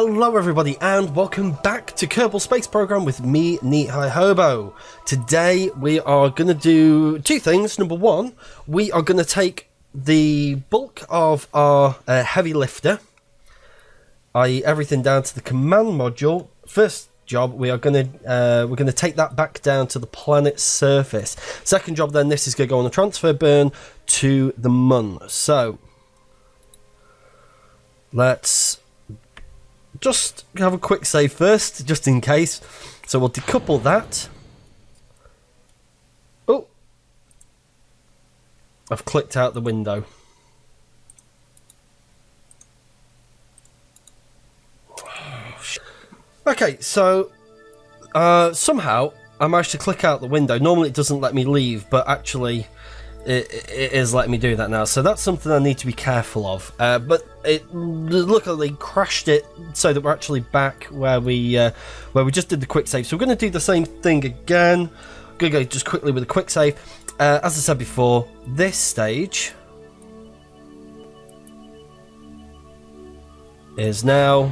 Hello everybody and welcome back to Kerbal Space Program with me, Neat High Hobo. Today we are going to do two things. Number one, we are going to take the bulk of our heavy lifter, i.e. everything down to the command module. First job, we're going to take that back down to the planet's surface. Second job then, this is going to go on a transfer burn to the Mun. So let's just have a quick save first, just in case. So we'll decouple that. Oh, I've clicked out the window. Okay, so somehow I managed to click out the window. Normally it doesn't let me leave, but actually it is letting me do that now. So that's something I need to be careful of. But it luckily crashed it so that we're actually back where we just did the quick save. So we're going to do the same thing again. I'm going to go just quickly with a quick save. As I said before, this stage is now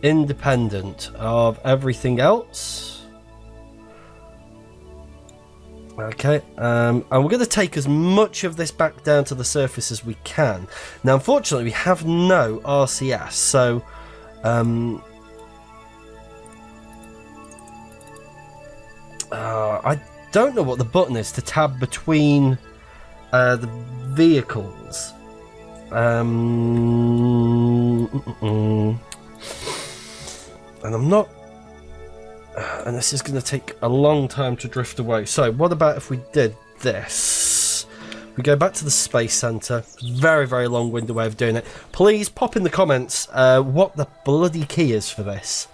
independent of everything else. Okay, and we're going to take as much of this back down to the surface as we can. Now, unfortunately, we have no RCS, so I don't know what the button is to tab between the vehicles. And I'm not. And this is going to take a long time to drift away. So what about if we did this? We go back to the Space Center. Very, very long-winded way of doing it. Please pop in the comments what the bloody key is for this.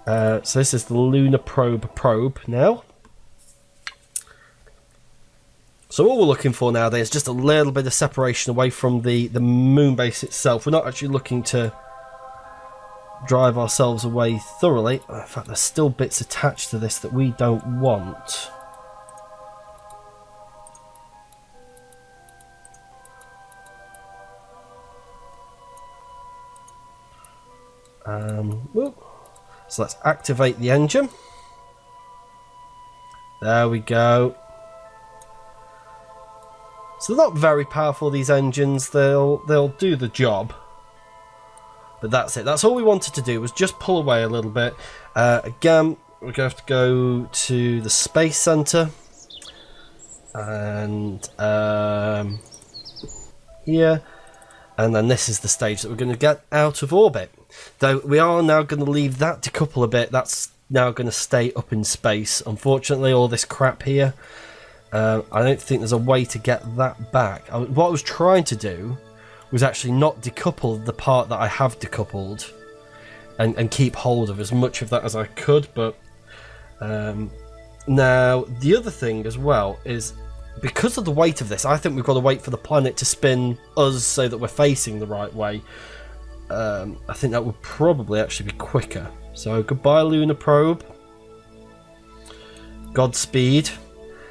So this is the Lunar probe now. So all we're looking for nowadays is just a little bit of separation away from the moon base itself. We're not actually looking to drive ourselves away thoroughly. In fact, there's still bits attached to this that we don't want. So let's activate the engine. There we go. So they're not very powerful, these engines. They'll do the job. But that's it. That's all we wanted to do, was just pull away a little bit. Again, we're going to have to go to the Space Center. And here. And then this is the stage that we're going to get out of orbit. Though we are now going to leave that decouple a bit. That's now going to stay up in space. Unfortunately, all this crap here, I don't think there's a way to get that back. What I was trying to do was actually not decouple the part that I have decoupled and keep hold of as much of that as I could. But now the other thing as well is, because of the weight of this, I think we've got to wait for the planet to spin us so that we're facing the right way. I think that would probably actually be quicker. So goodbye Lunar probe, Godspeed.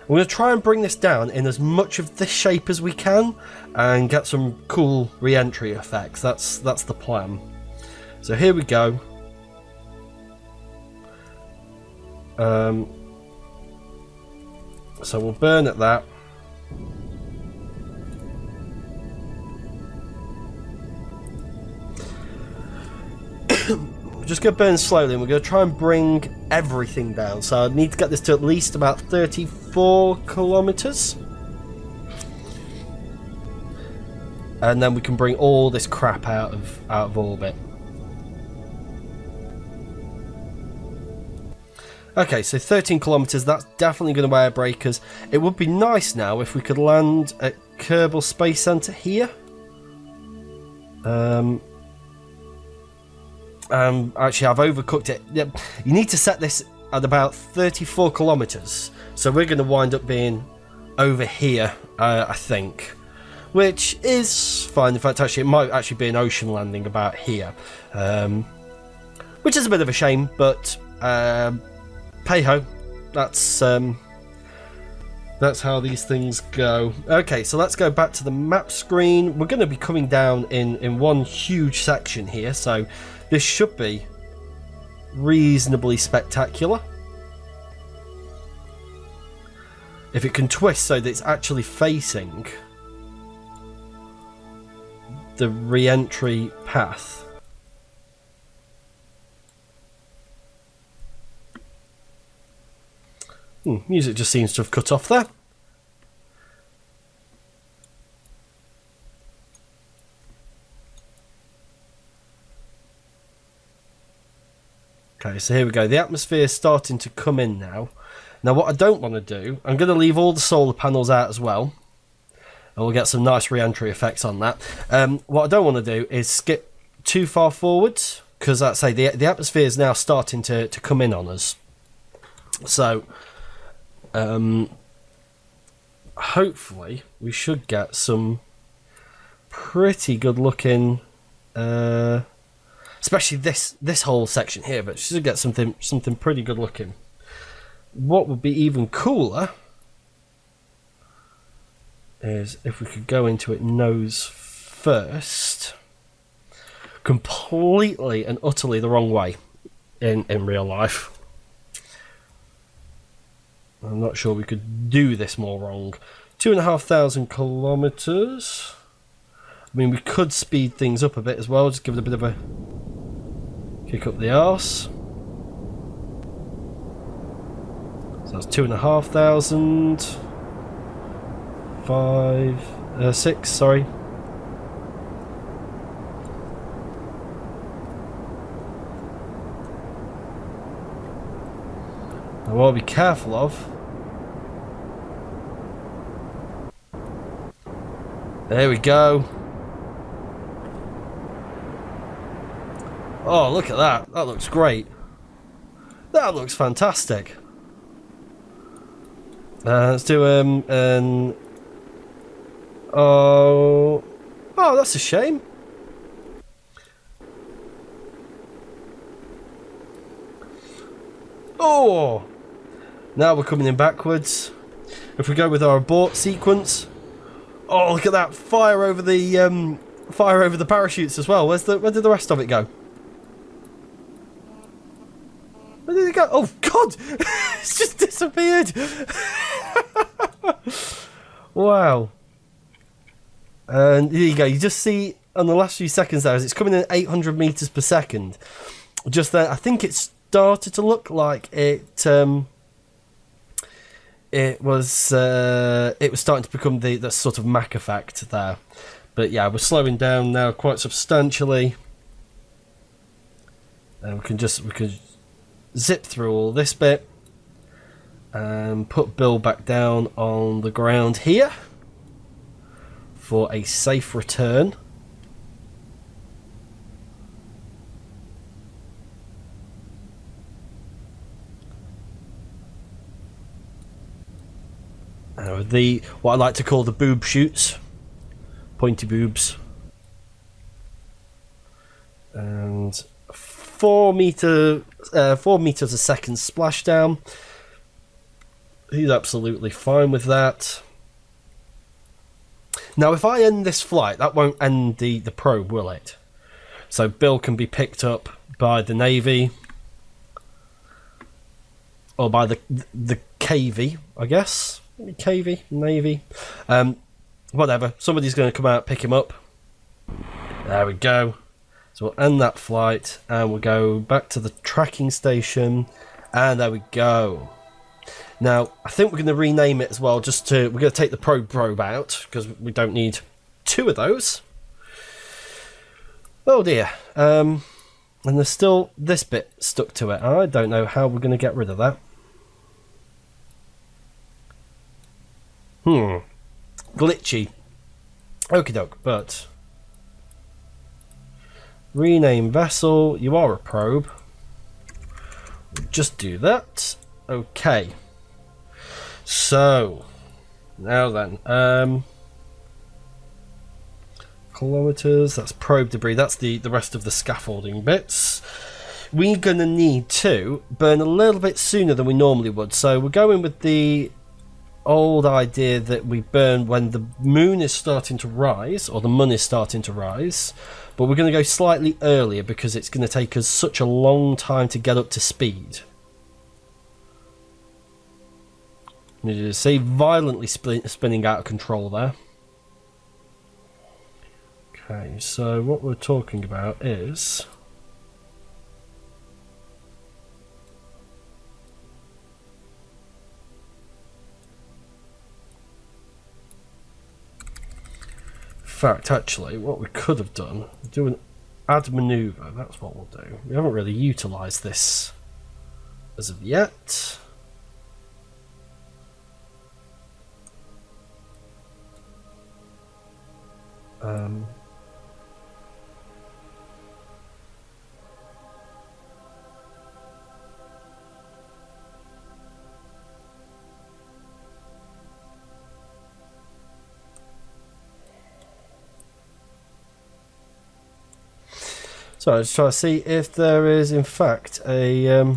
We're going to try and bring this down in as much of this shape as we can and get some cool re-entry effects. That's the plan. So here we go. So we'll burn at that. We're just going to burn slowly, and we're going to try and bring everything down. So I need to get this to at least about 34 kilometers. And then we can bring all this crap out of orbit. Okay, so 13 kilometers, that's definitely going to wear breakers. It would be nice now if we could land at Kerbal Space Center here. Actually, I've overcooked it. Yep. You need to set this at about 34 kilometers. So we're going to wind up being over here, I think. Which is fine. In fact, actually, it might actually be an ocean landing about here. Which is a bit of a shame, but hey-ho. That's That's how these things go. Okay, so let's go back to the map screen. We're going to be coming down in one huge section here, so this should be reasonably spectacular. If it can twist so that it's actually facing the re-entry path. Music just seems to have cut off there. Okay, so here we go. The atmosphere is starting to come in now. Now what I don't want to do, I'm going to leave all the solar panels out as well. And we'll get some nice re-entry effects on that. What I don't want to do is skip too far forwards, because I'd say the atmosphere is now starting to come in on us. So, hopefully we should get some pretty good looking, especially this whole section here, but should get something pretty good looking. What would be even cooler is if we could go into it nose first, completely and utterly the wrong way in real life. I'm not sure we could do this more wrong. 2,500 kilometers. I mean, we could speed things up a bit as well, just give it a bit of a kick up the arse. So that's 2,500. 6, sorry. Now what I'll be careful of. There we go. Oh, look at that. That looks great. That looks fantastic. Let's do oh, that's a shame. Oh, now we're coming in backwards. If we go with our abort sequence, oh, look at that fire over the parachutes as well. Where did the rest of it go? Where did it go? Oh God, it's just disappeared. Wow. And there you go. You just see on the last few seconds there, as it's coming in at 800 meters per second. Just there, I think it started to look like it was starting to become the sort of Mach effect there. But yeah, we're slowing down now quite substantially. And we can zip through all this bit and put Bill back down on the ground here for a safe return. What I like to call the boob shoots, pointy boobs, and 4 meters a second splashdown. He's absolutely fine with that. Now, if I end this flight, that won't end the probe, will it? So Bill can be picked up by the Navy, or by the KV, I guess. KV, Navy, whatever. Somebody's going to come out, pick him up. There we go. So we'll end that flight, and we'll go back to the tracking station, and there we go. Now, I think we're going to rename it as well. We're going to take the probe out, because we don't need 2 of those. Oh dear. And there's still this bit stuck to it. I don't know how we're going to get rid of that. Glitchy. Okie doke, but rename vessel. You are a probe. Just do that. Okay. So now then, kilometers. That's probe debris. That's the rest of the scaffolding bits. We're gonna need to burn a little bit sooner than we normally would. So we're going with the old idea that we burn when the moon is starting to rise, or the moon is starting to rise, but we're going to go slightly earlier because it's going to take us such a long time to get up to speed. You see, violently spinning out of control there. Okay, so what we're talking about is... In fact, actually, what we could have done, do an add maneuver, that's what we'll do. We haven't really utilised this as of yet. So let's try to see if there is in fact a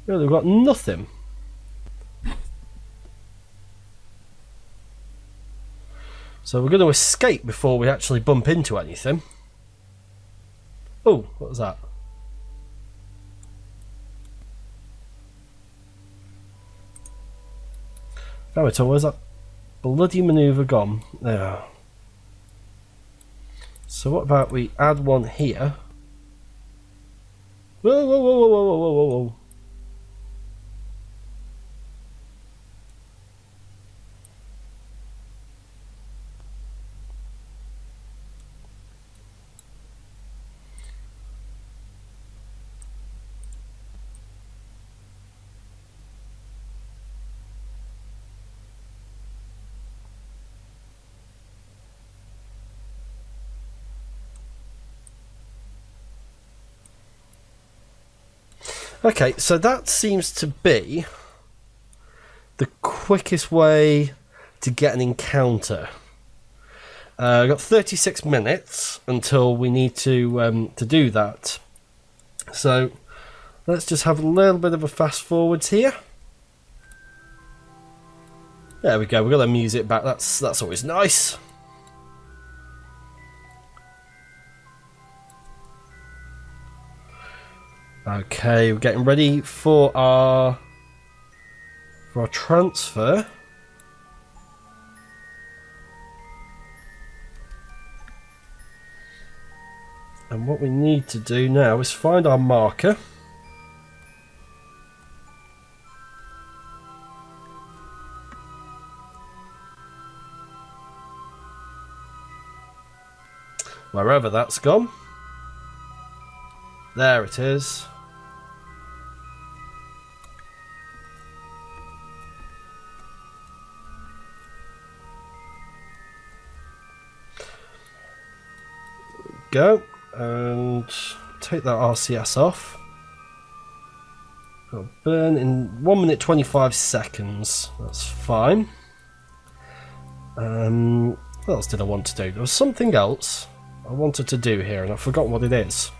no, they've got nothing. So we're going to escape before we actually bump into anything. Oh, what was that? Damn it, where's that bloody manoeuvre gone? There. So what about we add one here? Whoa, whoa, whoa, whoa, whoa, whoa, whoa, whoa. Okay, so that seems to be the quickest way to get an encounter. I've got 36 minutes until we need to do that. So let's just have a little bit of a fast forwards here. There we go. We've got the music back. That's always nice. Okay, we're getting ready for our transfer. And what we need to do now is find our marker. Wherever that's gone. There it is. Go and take that RCS off. It'll burn in 1 minute 25 seconds. That's fine. What else did I want to do? There was something else I wanted to do here and I've forgotten what it is.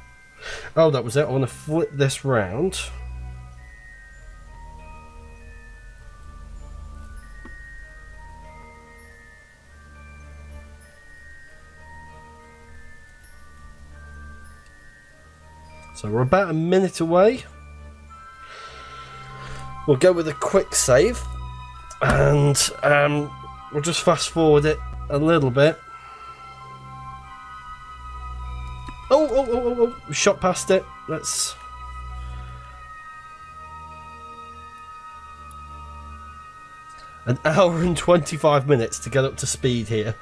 Oh, that was it. I want to flip this round. So we're about a minute away. We'll go with a quick save. And we'll just fast forward it a little bit. Oh, we shot past it. Let's... An hour and 25 minutes to get up to speed here.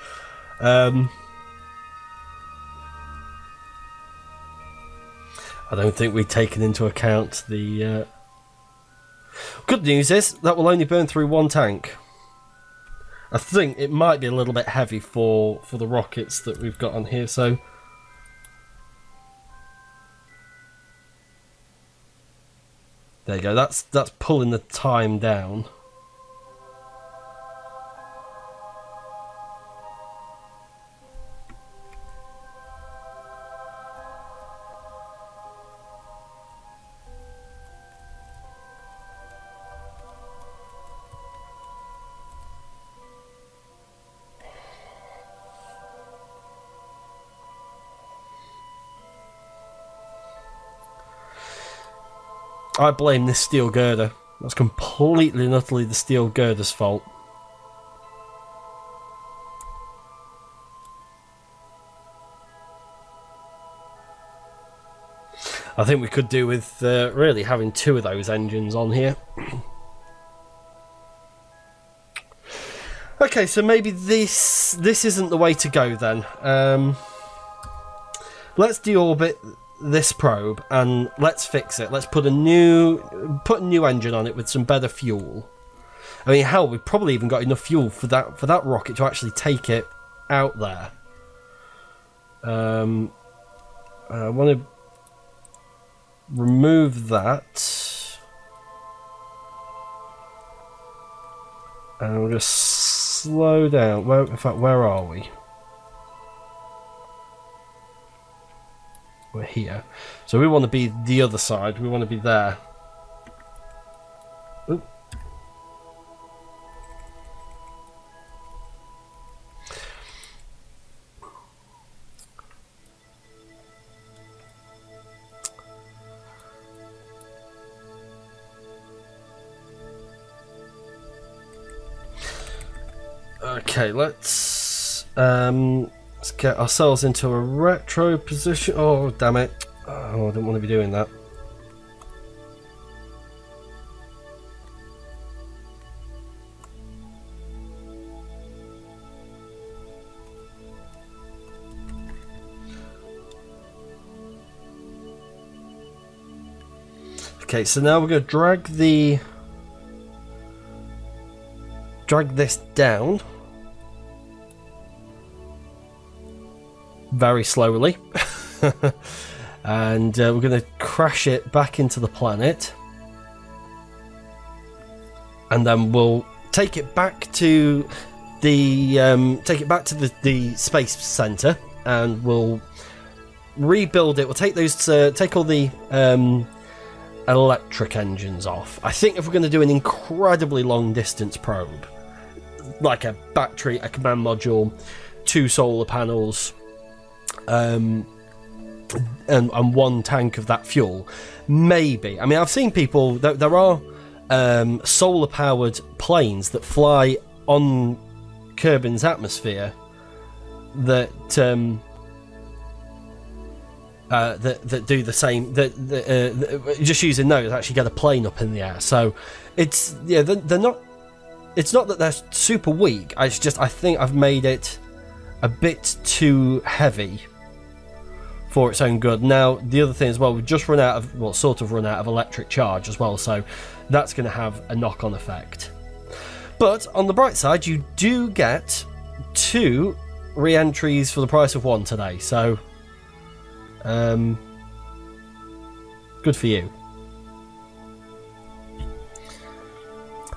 I don't think we've taken into account the... Good news is that will only burn through one tank. I think it might be a little bit heavy for the rockets that we've got on here, so... There you go, that's pulling the time down. I blame this steel girder. That's completely and utterly the steel girder's fault. I think we could do with really having 2 of those engines on here. Okay, so maybe this isn't the way to go then. Let's deorbit this probe and let's fix it. Let's put a new engine on it with some better fuel. I mean, hell, we've probably even got enough fuel for that rocket to actually take it out there. I want to remove that, and we'll just slow down. In fact, where are we? We're here. So we want to be the other side. We want to be there. Oop. Okay, let's get ourselves into a retro position. Oh, damn it. Oh, I didn't want to be doing that. Okay, so now we're going to drag this down very slowly. And we're going to crash it back into the planet, and then we'll take it back to the space center, and we'll rebuild it. We'll take all the electric engines off. I think if we're going to do an incredibly long distance probe, like a battery, a command module, 2 solar panels, and 1 tank of that fuel, maybe. I mean, I've seen people, there are solar powered planes that fly on Kerbin's atmosphere that do the same, just using those actually get a plane up in the air. So it's, yeah, they're not, it's not that they're super weak, I think I've made it a bit too heavy for its own good. Now, the other thing as well, we've just run out of electric charge as well, so that's going to have a knock-on effect. But on the bright side, you do get 2 re-entries for the price of 1 today, so good for you.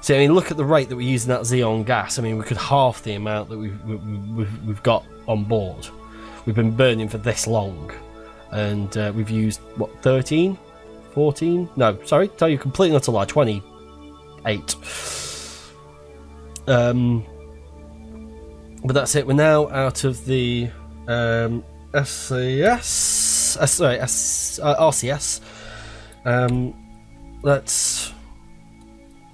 See, I mean, look at the rate that we're using that Xeon gas. I mean, we could half the amount that we've got on board. We've been burning for this long, and we've used, what, 13? 14? No, sorry, tell you completely not a lie, 28. But that's it, we're now out of the RCS. Let's...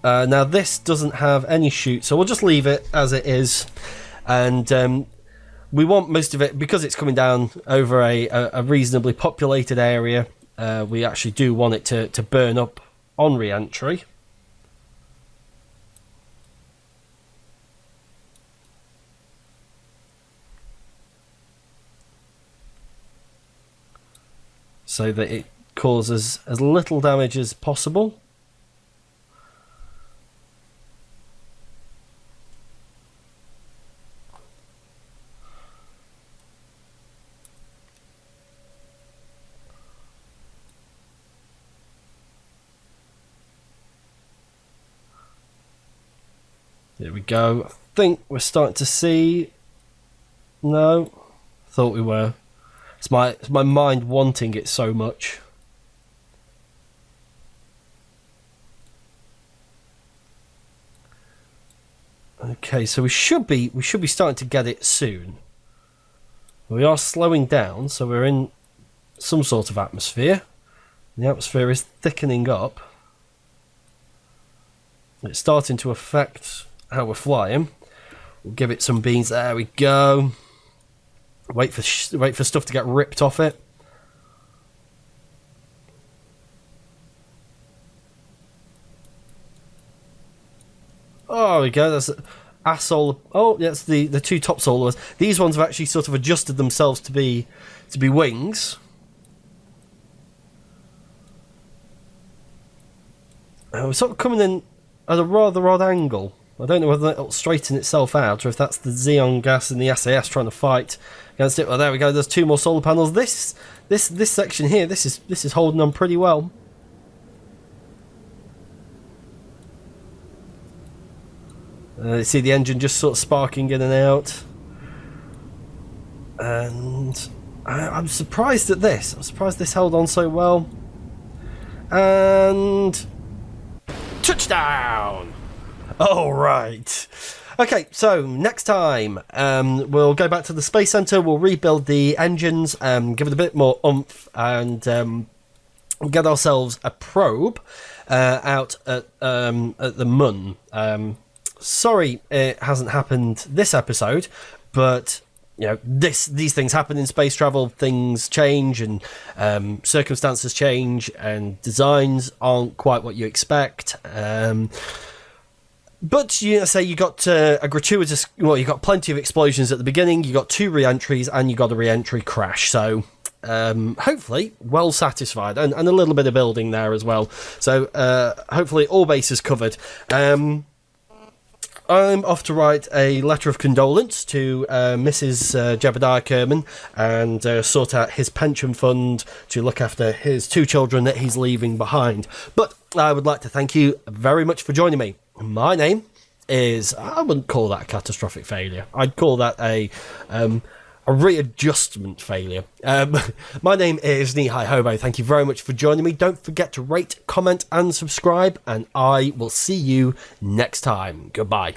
now this doesn't have any chute, so we'll just leave it as it is, and we want most of it, because it's coming down over a reasonably populated area, we actually do want it to burn up on re-entry. So that it causes as little damage as possible. Here we go. I think we're starting to see... No. Thought we were. It's my mind wanting it so much. Okay, so we should be starting to get it soon. We are slowing down, so we're in some sort of atmosphere. The atmosphere is thickening up. It's starting to affect how we're flying. We'll give it some beans. There we go. Wait for stuff to get ripped off it. Oh, there we go. That's asshole. Oh, that's the two top solar ones. These ones have actually sort of adjusted themselves to be wings. We're sort of coming in at a rather odd angle. I don't know whether it'll straighten itself out or if that's the xenon gas and the SAS trying to fight against it. Well, there we go. There's two more solar panels. This section here, this is holding on pretty well. You see the engine just sort of sparking in and out. And I'm surprised at this. I'm surprised this held on so well. And... touchdown! All right. Okay, so next time we'll go back to the Space Center. We'll rebuild the engines, give it a bit more oomph, and get ourselves a probe out at the Mun. Sorry, it hasn't happened this episode, but you know these things happen in space travel. Things change, and circumstances change, and designs aren't quite what you expect. But you say you got a gratuitous. Well, you got plenty of explosions at the beginning. You got 2 re-entries, and you got a re-entry crash. So hopefully, well satisfied, and a little bit of building there as well. So hopefully, all bases covered. I'm off to write a letter of condolence to Mrs. Jebediah Kerman and sort out his pension fund to look after his 2 children that he's leaving behind. But I would like to thank you very much for joining me. My name is... I wouldn't call that a catastrophic failure. I'd call that a readjustment failure. My name is Knee-High Hobo. Thank you very much for joining me. Don't forget to rate, comment and subscribe, and I will see you next time. Goodbye.